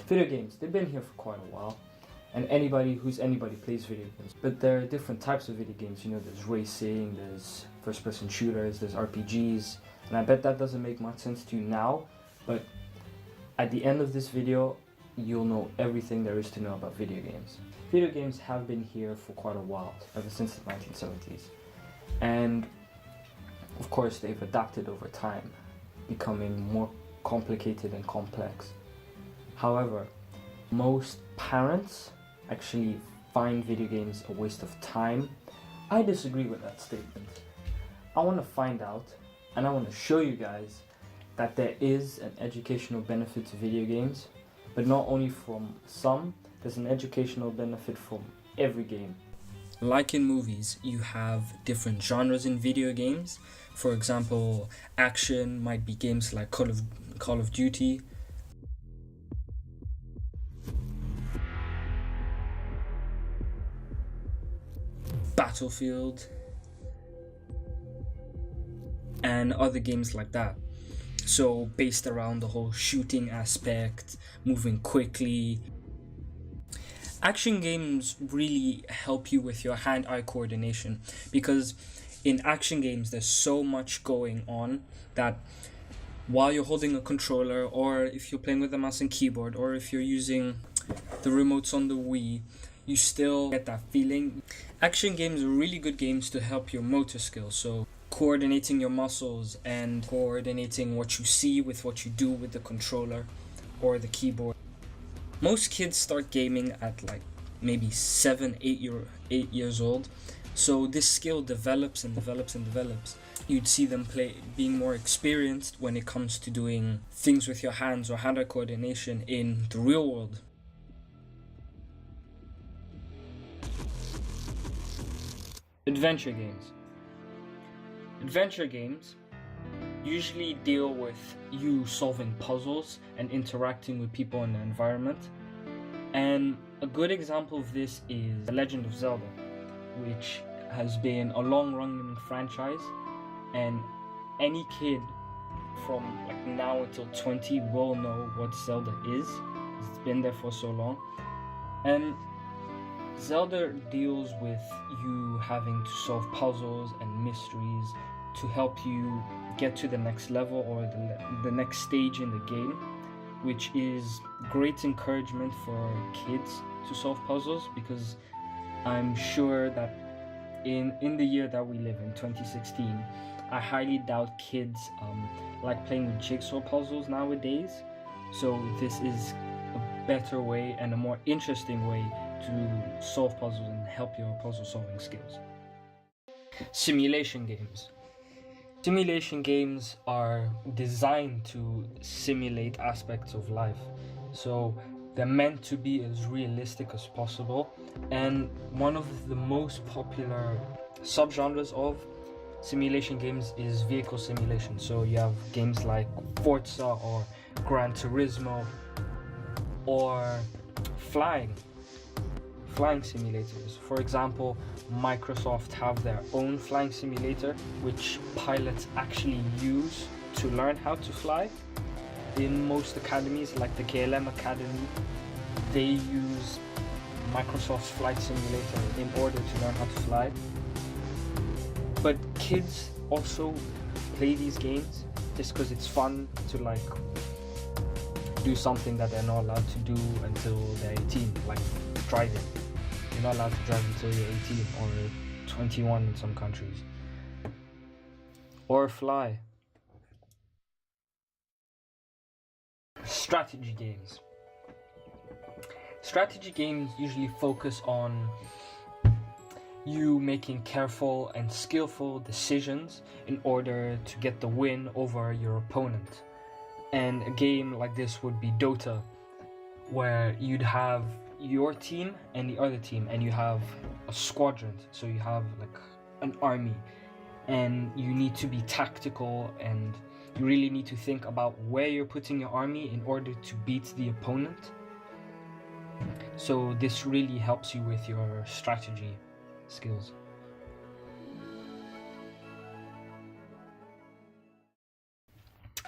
Video games, they've been here for quite a while, and anybody plays video games. But there are different types of video games. You know, there's racing, there's first-person shooters, there's RPGs, and I bet that doesn't make much sense to you now, but at the end of this video, you'll know everything there is to know about video games. Video games have been here for quite a while, ever since the 1970s. And of course, they've adapted over time, becoming more complicated and complex. However, most parents actually find video games a waste of time. I disagree with that statement. I want to find out, and I want to show you guys that there is an educational benefit to video games, but not only from some, there's an educational benefit from every game. Like in movies, you have different genres in video games. For example, action might be games like Call of Duty. Battlefield. And other games like that. So based around the whole shooting aspect, moving quickly. Action games really help you with your hand-eye coordination, because in action games there's so much going on that while you're holding a controller, or if you're playing with a mouse and keyboard, or if you're using the remotes on the Wii, you still get that feeling. Action games are really good games to help your motor skills, so coordinating your muscles and coordinating what you see with what you do with the controller or the keyboard. Most kids start gaming at like maybe 8 years old, so this skill develops and develops and develops. You'd see them being more experienced when it comes to doing things with your hands or hand-eye coordination in the real world. Adventure games. Adventure games usually deal with you solving puzzles and interacting with people in the environment. And a good example of this is The Legend of Zelda, which has been a long-running franchise, and any kid from like now until 20 will know what Zelda is. It's been there for so long. And Zelda deals with you having to solve puzzles and mysteries to help you get to the next level or the next stage in the game, which is great encouragement for kids to solve puzzles, because I'm sure that in the year that we live in, 2016, I highly doubt kids like playing with jigsaw puzzles nowadays. So this is a better way and a more interesting way to solve puzzles and help your puzzle solving skills. Simulation games. Simulation games are designed to simulate aspects of life, so they're meant to be as realistic as possible. And one of the most popular subgenres of simulation games is vehicle simulation. So you have games like Forza or Gran Turismo, or flying simulators. For example, Microsoft have their own flying simulator, which pilots actually use to learn how to fly. In most academies, like the KLM Academy, they use Microsoft's flight simulator in order to learn how to fly. But kids also play these games just because it's fun to like do something that they're not allowed to do until they're 18, like driving. You're not allowed to drive until you're 18 or 21 in some countries. Or fly. Strategy games. Strategy games usually focus on you making careful and skillful decisions in order to get the win over your opponent. And a game like this would be Dota, where you'd have your team and the other team, and you have a squadron, so you have like an army, and you need to be tactical, and you really need to think about where you're putting your army in order to beat the opponent. So this really helps you with your strategy skills.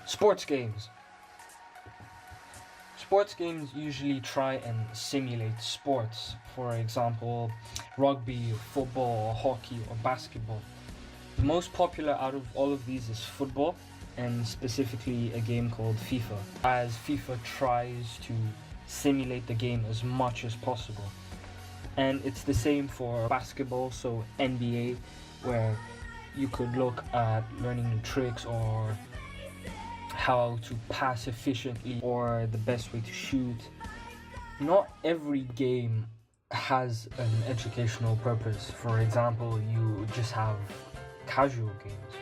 Sports games. Sports games usually try and simulate sports, for example, rugby, football, or hockey, or basketball. The most popular out of all of these is football, and specifically a game called FIFA, as FIFA tries to simulate the game as much as possible. And it's the same for basketball, so NBA, where you could look at learning new tricks or how to pass efficiently or the best way to shoot. Not every game has an educational purpose. For example, you just have casual games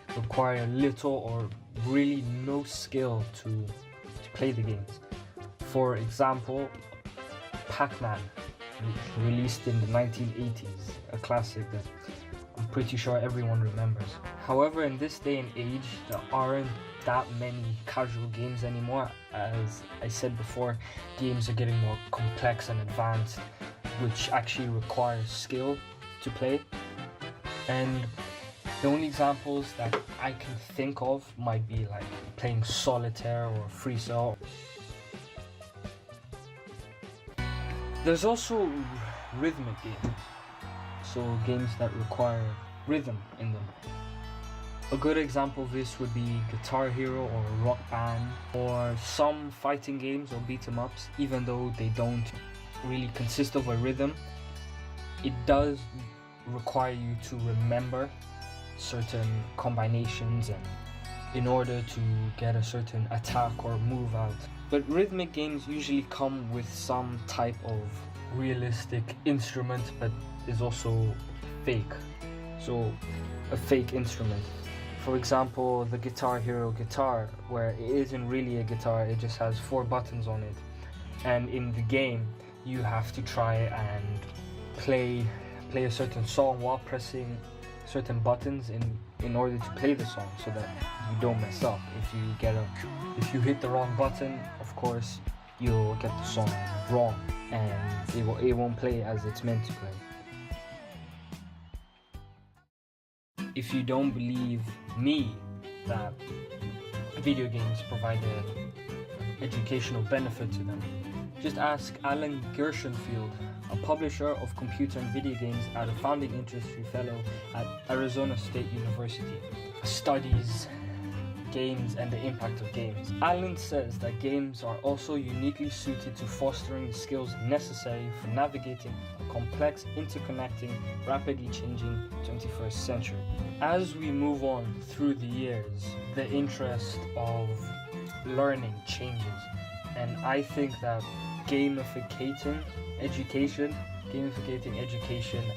which require little or really no skill to play the games. For example, Pac-Man, released in the 1980s, a classic that I'm pretty sure everyone remembers. However, in this day and age, there aren't that many casual games anymore. As I said before, games are getting more complex and advanced, which actually requires skill to play. And the only examples that I can think of might be like playing solitaire or free cell. There's also rhythmic games, so games that require rhythm in them. A good example of this would be Guitar Hero or Rock Band, or some fighting games or beat 'em ups. Even though they don't really consist of a rhythm, it does require you to remember certain combinations and in order to get a certain attack or move out. But rhythmic games usually come with some type of realistic instrument, but is also fake. So a fake instrument. For example, the Guitar Hero guitar, where it isn't really a guitar, it just has 4 buttons on it. And in the game, you have to try and play a certain song while pressing certain buttons in order to play the song, so that you don't mess up. If you hit the wrong button, of course you'll get the song wrong and it won't play as it's meant to play. If you don't believe me that video games provide an educational benefit to them, just ask Alan Gershenfield, a publisher of computer and video games and a founding industry fellow at Arizona State University, studies games and the impact of games. Alan says that games are also uniquely suited to fostering the skills necessary for navigating a complex, interconnecting, rapidly changing 21st century. As we move on through the years, the interest of learning changes, and I think that gamificating education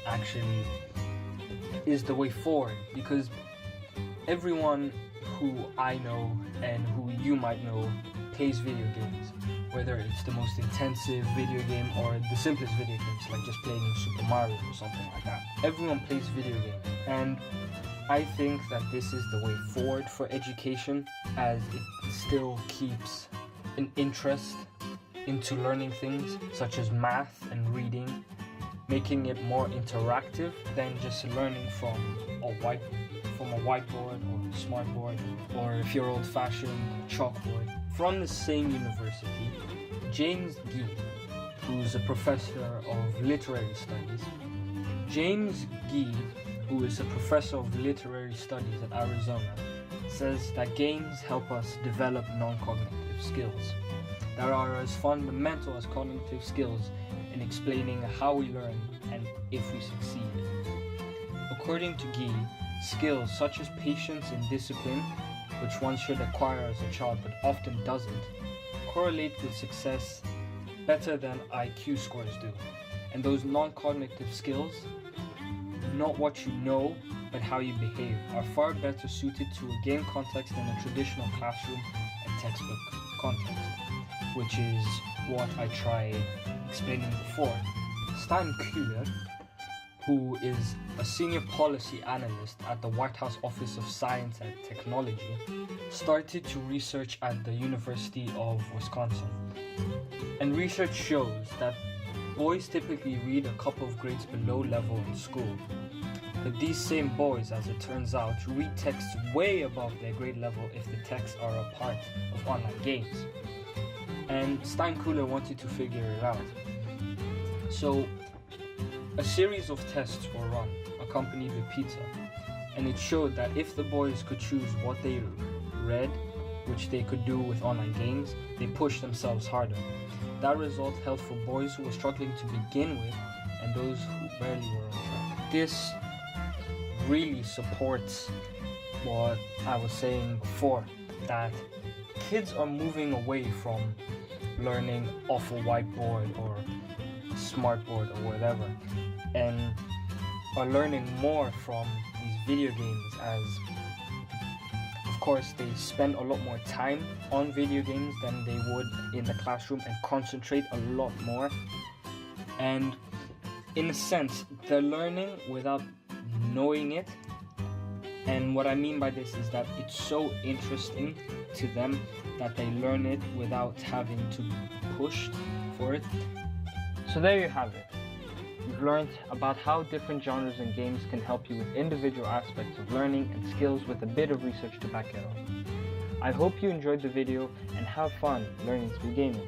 actually is the way forward, because everyone who I know and who you might know plays video games, whether it's the most intensive video game or the simplest video games like just playing Super Mario or something like that. Everyone plays video games, and I think that this is the way forward for education, as it still keeps an interest into learning things such as math and reading, making it more interactive than just learning from a whiteboard or smartboard, or if you're old-fashioned, chalkboard. From the same university, James Gee, who's a professor of literary studies, at Arizona, says that games help us develop non-cognitive skills that are as fundamental as cognitive skills in explaining how we learn and if we succeed. According to Gee, skills such as patience and discipline, which one should acquire as a child but often doesn't, correlate with success better than IQ scores do. And those non-cognitive skills, not what you know but how you behave, are far better suited to a game context than a traditional classroom and textbook context, which is what I tried explaining before. Stan Kuehler, who is a senior policy analyst at the White House Office of Science and Technology, started to research at the University of Wisconsin. And research shows that boys typically read a couple of grades below level in school. But these same boys, as it turns out, read texts way above their grade level if the texts are a part of online games. and Steinkuhler wanted to figure it out. So a series of tests were run, accompanied with pizza, and it showed that if the boys could choose what they read, which they could do with online games, they pushed themselves harder. That result held for boys who were struggling to begin with and those who barely were on track. This really supports what I was saying before, that kids are moving away from learning off a whiteboard or smartboard or whatever, and are learning more from these video games, as of course they spend a lot more time on video games than they would in the classroom and concentrate a lot more. And in a sense, they're learning without knowing it. And what I mean by this is that it's so interesting to them that they learn it without having to be pushed for it. So there you have it. You've learned about how different genres and games can help you with individual aspects of learning and skills with a bit of research to back it up. I hope you enjoyed the video and have fun learning through gaming.